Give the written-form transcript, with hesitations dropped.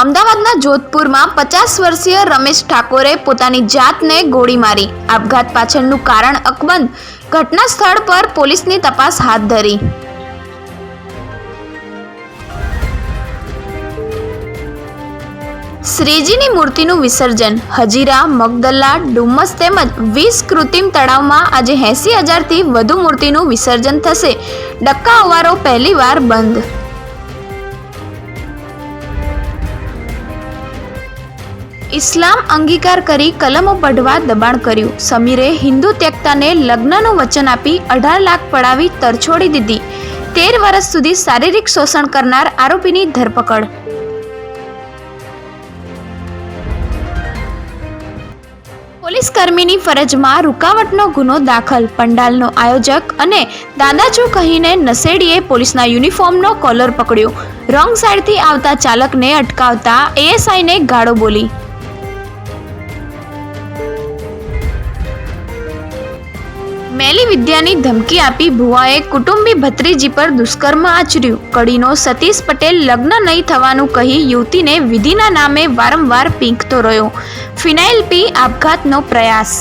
અમદાવાદના જોધપુરમાં 50 વર્ષીય રમેશ ઠાકોરે પોતાની જાતને ગોળી મારી. આપઘાત પાછળનું કારણ અકબંધ. ઘટના સ્થળ પર પોલીસની તપાસ હાથ ધરી. શ્રીજીની મૂર્તિનું વિસર્જન. હજીરા, મગદલ્લા, ડુમ્મસ તેમજ 20 કૃત્રિમ તળાવમાં આજે 80,000થી વધુ મૂર્તિનું વિસર્જન થશે. ડક્કા અવારો પહેલીવાર બંધ. ઇસ્લામ અંગીકાર કરી કલમો પઢવા દબાણ કર્યું. સમીરે હિન્દુ ત્યક્તાને લગ્નનું વચન આપી 18 લાખ પડાવી તરછોડી દીધી. 13 વર્ષ સુધી શારીરિક શોષણ કરનાર આરોપીની ધરપકડ. પોલીસ કર્મીની ફરજમાં રૂકાવટનો ગુનો દાખલ. પંડાલનો આયોજક અને દાદાચો કહીને નશેડીએ પોલીસના યુનિફોર્મનો કોલર પકડ્યો. રોંગ સાઈડથી આવતા ચાલકને અટકાવતા એએસઆઈને ગાળો બોલી. મેલી વિદ્યાની ધમકી આપી ભુવાએ કુટુંબી ભત્રીજી પર દુષ્કર્મ આચર્યું. કડીનો સતીશ પટેલ લગ્ન નહીં થવાનું કહી યુવતીને વિધિના નામે વારંવાર પીંખતો રહ્યો. ફિનાઇલ પી આપઘાતનો પ્રયાસ.